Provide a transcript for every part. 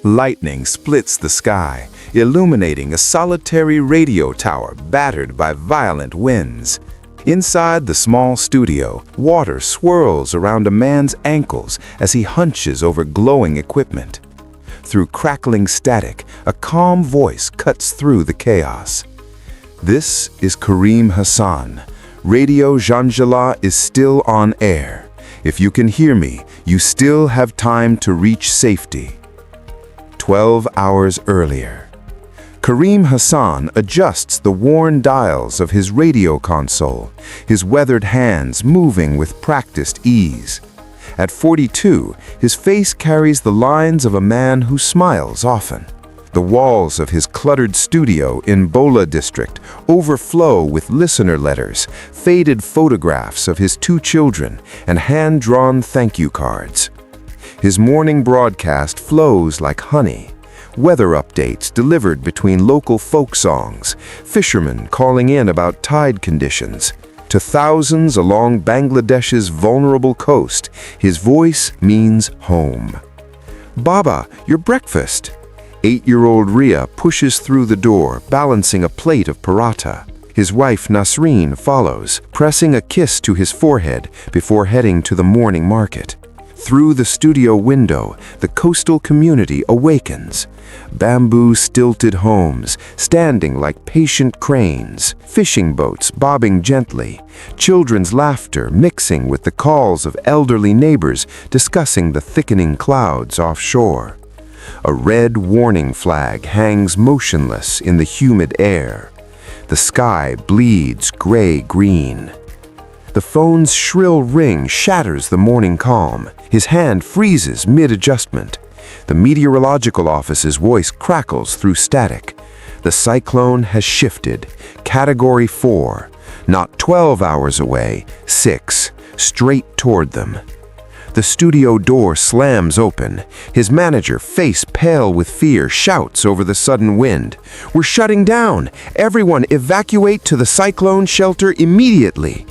Lightning splits the sky, illuminating a solitary radio tower battered by violent winds. Inside the small studio, water swirls around a man's ankles as he hunches over glowing equipment. Through crackling static, a calm voice cuts through the chaos. This is Kareem Hassan. Radio Janjala is still on air. If you can hear me, you still have time to reach safety. 12 hours earlier. Kareem Hassan adjusts the worn dials of his radio console, his weathered hands moving with practiced ease. At 42, his face carries the lines of a man who smiles often. The walls of his cluttered studio in Bola district overflow with listener letters, faded photographs of his 2 children, and hand-drawn thank you cards. His morning broadcast flows like honey. Weather updates delivered between local folk songs, fishermen calling in about tide conditions. To thousands along Bangladesh's vulnerable coast, his voice means home. "Baba, your breakfast." 8-year-old Ria pushes through the door, balancing a plate of paratha. His wife Nasreen follows, pressing a kiss to his forehead before heading to the morning market. Through the studio window, the coastal community awakens. Bamboo-stilted homes, standing like patient cranes, fishing boats bobbing gently, children's laughter mixing with the calls of elderly neighbors discussing the thickening clouds offshore. A red warning flag hangs motionless in the humid air. The sky bleeds gray-green. The phone's shrill ring shatters the morning calm. His hand freezes mid-adjustment. The meteorological office's voice crackles through static. The cyclone has shifted. Category 4. Not 12 hours away, 6. Straight toward them. The studio door slams open. His manager, face pale with fear, shouts over the sudden wind. "We're shutting down! Everyone evacuate to the cyclone shelter immediately!"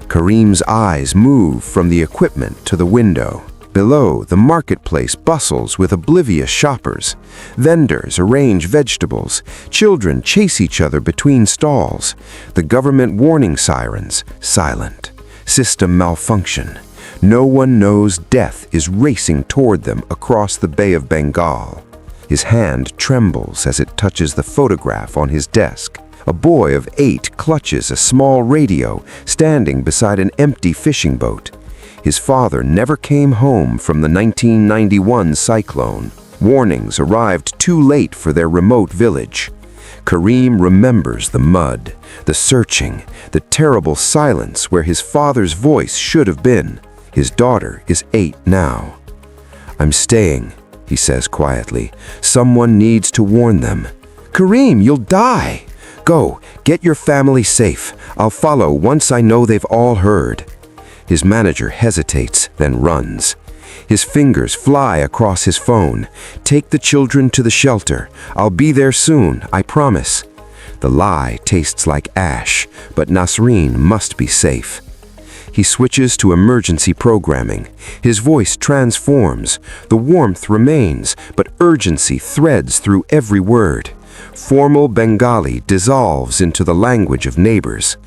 Kareem's eyes move from the equipment to the window. Below, the marketplace bustles with oblivious shoppers. Vendors arrange vegetables. Children chase each other between stalls. The government warning sirens, silent. System malfunction. No one knows death is racing toward them across the Bay of Bengal. His hand trembles as it touches the photograph on his desk. A boy of 8 clutches a small radio standing beside an empty fishing boat. His father never came home from the 1991 cyclone. Warnings arrived too late for their remote village. Kareem remembers the mud, the searching, the terrible silence where his father's voice should have been. His daughter is 8 now. "I'm staying," he says quietly. "Someone needs to warn them." "Kareem, you'll die!" "Go, get your family safe. I'll follow once I know they've all heard." His manager hesitates, then runs. His fingers fly across his phone. "Take the children to the shelter. I'll be there soon, I promise." The lie tastes like ash, but Nasreen must be safe. He switches to emergency programming. His voice transforms. The warmth remains, but urgency threads through every word. Formal Bengali dissolves into the language of neighbors.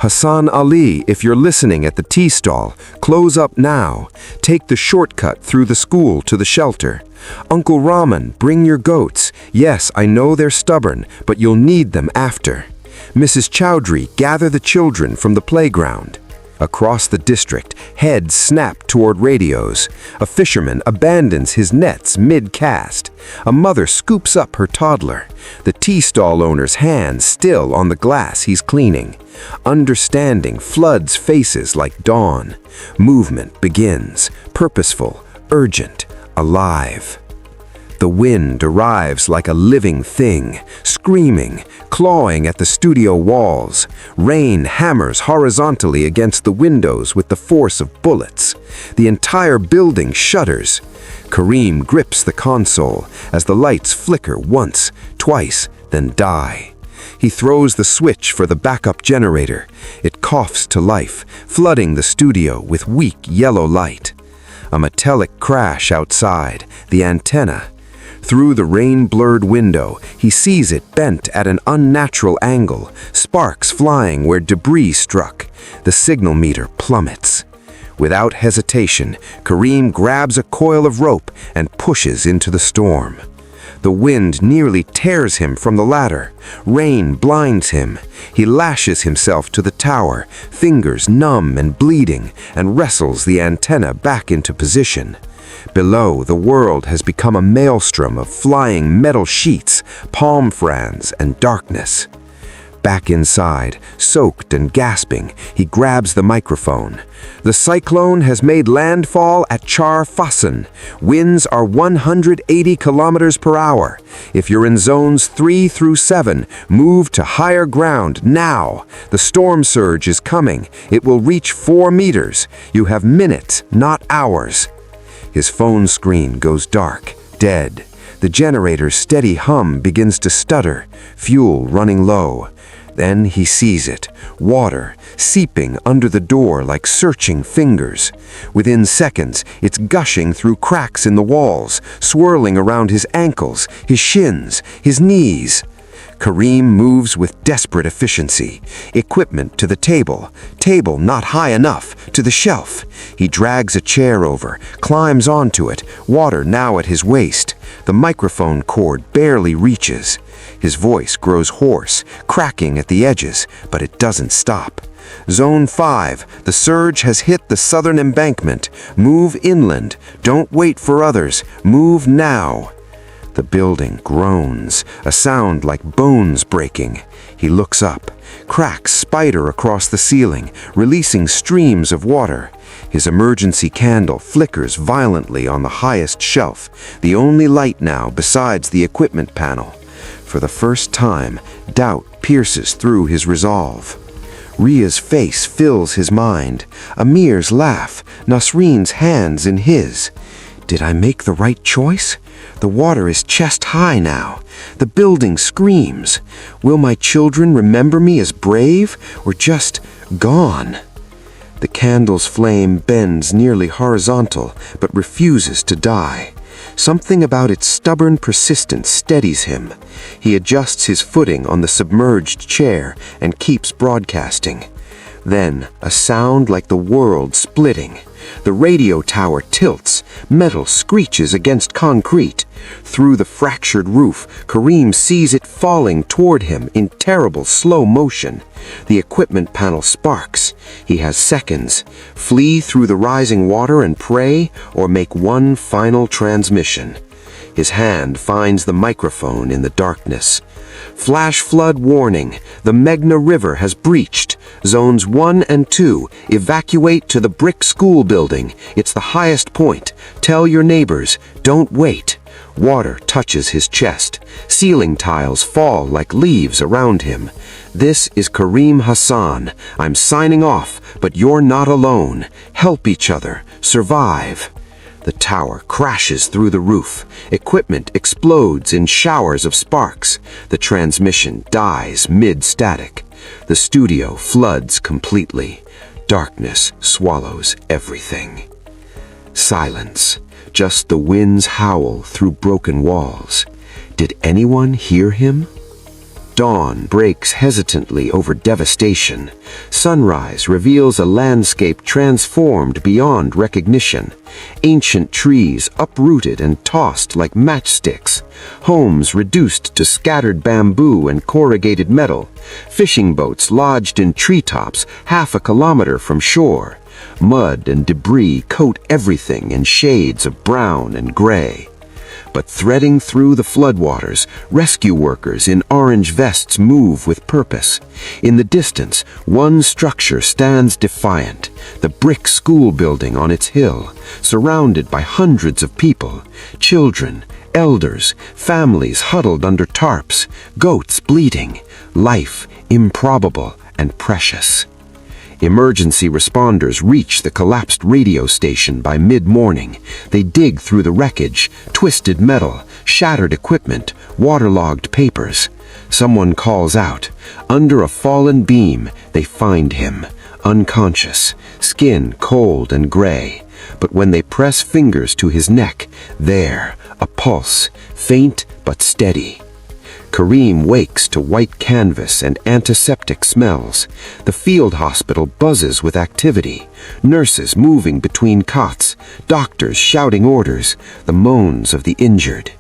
"Hassan Ali, if you're listening at the tea stall, close up now. Take the shortcut through the school to the shelter. Uncle Rahman, bring your goats. Yes, I know they're stubborn, but you'll need them after. Mrs. Chowdhury, gather the children from the playground." Across the district, heads snap toward radios. A fisherman abandons his nets mid-cast. A mother scoops up her toddler. The tea stall owner's hand still on the glass he's cleaning. Understanding floods faces like dawn. Movement begins, purposeful, urgent, alive. The wind arrives like a living thing, screaming, clawing at the studio walls. Rain hammers horizontally against the windows with the force of bullets. The entire building shudders. Kareem grips the console as the lights flicker once, twice, then die. He throws the switch for the backup generator. It coughs to life, flooding the studio with weak yellow light. A metallic crash outside, the antenna. Through the rain-blurred window, he sees it bent at an unnatural angle, sparks flying where debris struck. The signal meter plummets. Without hesitation, Kareem grabs a coil of rope and pushes into the storm. The wind nearly tears him from the ladder. Rain blinds him. He lashes himself to the tower, fingers numb and bleeding, and wrestles the antenna back into position. Below, the world has become a maelstrom of flying metal sheets, palm fronds, and darkness. Back inside, soaked and gasping, he grabs the microphone. The cyclone has made landfall at Char Fasan. Winds are 180 kilometers per hour. If you're in zones 3 through 7, move to higher ground now. The storm surge is coming. It will reach 4 meters. You have minutes, not hours. His phone screen goes dark, dead. The generator's steady hum begins to stutter, fuel running low. Then he sees it, water, seeping under the door like searching fingers. Within seconds, it's gushing through cracks in the walls, swirling around his ankles, his shins, his knees. Kareem moves with desperate efficiency. Equipment to the table not high enough, to the shelf. He drags a chair over, climbs onto it, water now at his waist. The microphone cord barely reaches. His voice grows hoarse, cracking at the edges, but it doesn't stop. Zone 5, the surge has hit the southern embankment. Move inland. Don't wait for others. Move now. The building groans, a sound like bones breaking. He looks up. Cracks spider across the ceiling, releasing streams of water. His emergency candle flickers violently on the highest shelf, the only light now besides the equipment panel. For the first time, doubt pierces through his resolve. Ria's face fills his mind. Amir's laugh, Nasreen's hands in his. Did I make the right choice? The water is chest high now. The building screams. Will my children remember me as brave or just gone? The candle's flame bends nearly horizontal, but refuses to die. Something about its stubborn persistence steadies him. He adjusts his footing on the submerged chair and keeps broadcasting. Then, a sound like the world splitting. The radio tower tilts, metal screeches against concrete. Through the fractured roof, Kareem sees it falling toward him in terrible slow motion. The equipment panel sparks. He has seconds. Flee through the rising water and pray, or make one final transmission. His hand finds the microphone in the darkness. Flash flood warning. The Meghna River has breached. Zones 1 and 2, evacuate to the brick school building. It's the highest point. Tell your neighbors, don't wait. Water touches his chest. Ceiling tiles fall like leaves around him. This is Kareem Hassan. I'm signing off, but you're not alone. Help each other. Survive. The tower crashes through the roof. Equipment explodes in showers of sparks. The transmission dies mid-static. The studio floods completely. Darkness swallows everything. Silence. Just the wind's howl through broken walls. Did anyone hear him? Dawn breaks hesitantly over devastation. Sunrise reveals a landscape transformed beyond recognition. Ancient trees uprooted and tossed like matchsticks. Homes reduced to scattered bamboo and corrugated metal. Fishing boats lodged in treetops half a kilometer from shore. Mud and debris coat everything in shades of brown and gray. But threading through the floodwaters, rescue workers in orange vests move with purpose. In the distance, one structure stands defiant, the brick school building on its hill, surrounded by hundreds of people, children, elders, families huddled under tarps, goats bleating, life improbable and precious. Emergency responders reach the collapsed radio station by mid-morning. They dig through the wreckage, twisted metal, shattered equipment, waterlogged papers. Someone calls out. Under a fallen beam, they find him, unconscious, skin cold and gray. But when they press fingers to his neck, there, a pulse, faint but steady. Kareem wakes to white canvas and antiseptic smells. The field hospital buzzes with activity. Nurses moving between cots, doctors shouting orders, the moans of the injured.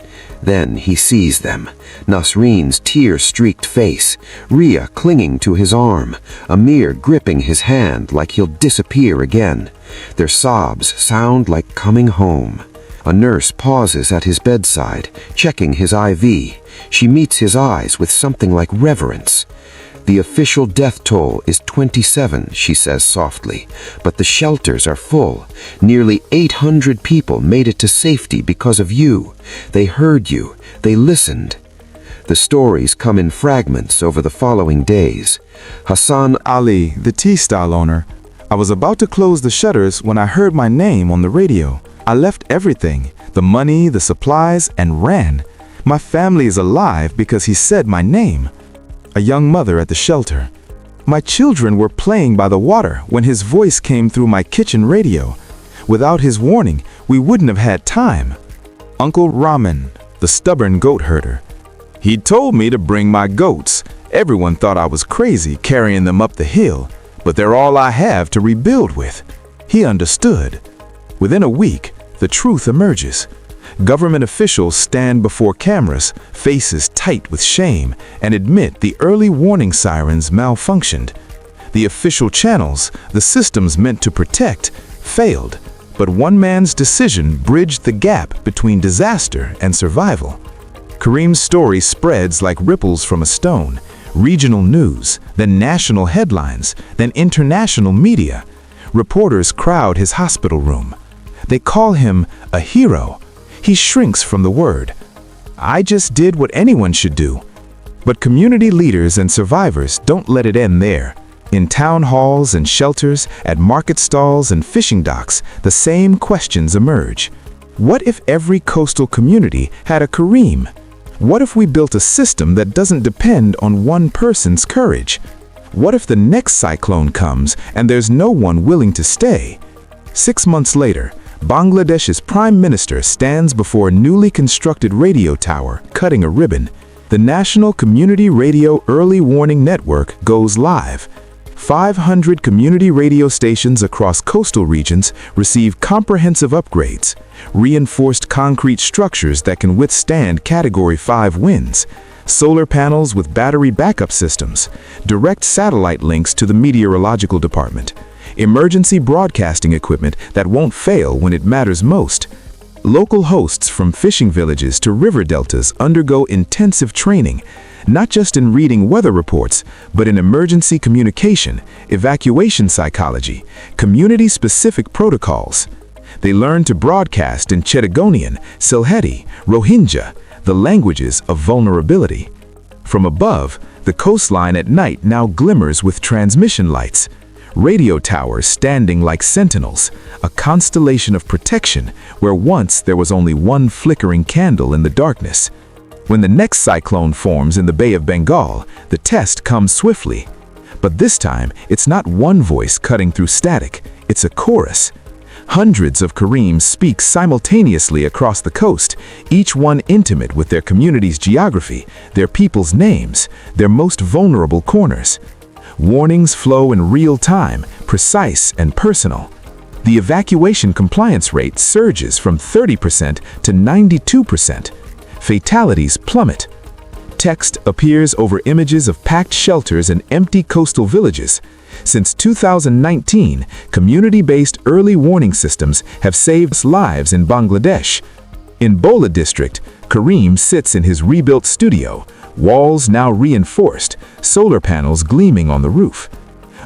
Then he sees them. Nasreen's tear-streaked face, Ria clinging to his arm, Amir gripping his hand like he'll disappear again. Their sobs sound like coming home. A nurse pauses at his bedside, checking his IV. She meets his eyes with something like reverence. "The official death toll is 27, she says softly, but the shelters are full. Nearly 800 people made it to safety because of you. They heard you. They listened." The stories come in fragments over the following days. Hassan Ali, the tea stall owner. I was about to close the shutters when I heard my name on the radio. I left everything, the money, the supplies, and ran. My family is alive because he said my name. A young mother at the shelter. My children were playing by the water when his voice came through my kitchen radio. Without his warning, we wouldn't have had time. Uncle Rahman, the stubborn goat herder. He told me to bring my goats. Everyone thought I was crazy carrying them up the hill, but they're all I have to rebuild with. He understood. Within a week, the truth emerges. Government officials stand before cameras, faces tight with shame, and admit the early warning sirens malfunctioned. The official channels, the systems meant to protect, failed. But one man's decision bridged the gap between disaster and survival. Kareem's story spreads like ripples from a stone. Regional news, then national headlines, then international media. Reporters crowd his hospital room. They call him a hero. He shrinks from the word. I just did what anyone should do. But community leaders and survivors don't let it end there. In town halls and shelters, at market stalls and fishing docks, the same questions emerge. What if every coastal community had a Kareem? What if we built a system that doesn't depend on one person's courage? What if the next cyclone comes and there's no one willing to stay? 6 months later, Bangladesh's Prime Minister stands before a newly constructed radio tower, cutting a ribbon. The National Community Radio Early Warning Network goes live. 500 community radio stations across coastal regions receive comprehensive upgrades, reinforced concrete structures that can withstand Category 5 winds, solar panels with battery backup systems, direct satellite links to the meteorological department, emergency broadcasting equipment that won't fail when it matters most. Local hosts from fishing villages to river deltas undergo intensive training, not just in reading weather reports, but in emergency communication, evacuation psychology, community-specific protocols. They learn to broadcast in Chetagonian, Sylheti, Rohingya, the languages of vulnerability. From above, the coastline at night now glimmers with transmission lights. Radio towers standing like sentinels, a constellation of protection where once there was only one flickering candle in the darkness. When the next cyclone forms in the Bay of Bengal, the test comes swiftly. But this time, it's not one voice cutting through static, it's a chorus. Hundreds of Kareems speak simultaneously across the coast, each one intimate with their community's geography, their people's names, their most vulnerable corners. Warnings flow in real time, precise and personal. The evacuation compliance rate surges from 30% to 92%. Fatalities plummet. Text appears over images of packed shelters and empty coastal villages. Since 2019, community-based early warning systems have saved lives in Bangladesh. In Bola district, Kareem sits in his rebuilt studio, walls now reinforced, solar panels gleaming on the roof.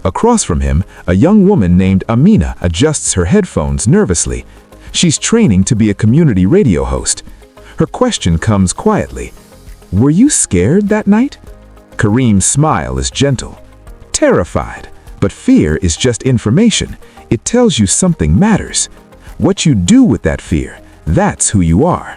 Across from him, a young woman named Amina adjusts her headphones nervously. She's training to be a community radio host. Her question comes quietly. "Were you scared that night?" Kareem's smile is gentle. "Terrified, but fear is just information. It tells you something matters. What you do with that fear, that's who you are."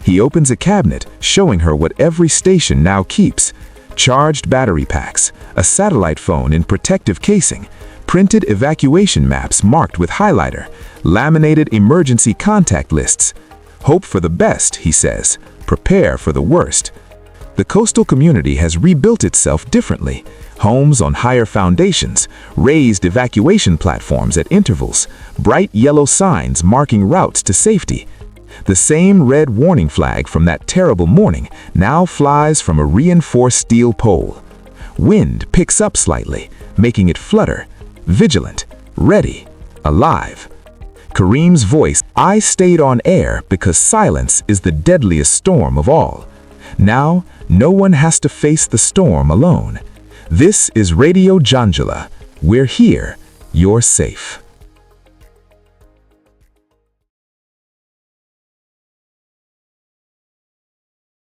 He opens a cabinet, showing her what every station now keeps. charged battery packs, a satellite phone in protective casing, printed evacuation maps marked with highlighter, laminated emergency contact lists. Hope for the best, he says. Prepare for the worst. The coastal community has rebuilt itself differently. Homes on higher foundations, raised evacuation platforms at intervals, bright yellow signs marking routes to safety. The same red warning flag from that terrible morning now flies from a reinforced steel pole. Wind picks up slightly, making it flutter, vigilant, ready, alive. Kareem's voice, I stayed on air because silence is the deadliest storm of all. Now, no one has to face the storm alone. This is Radio Janjula. We're here. You're safe.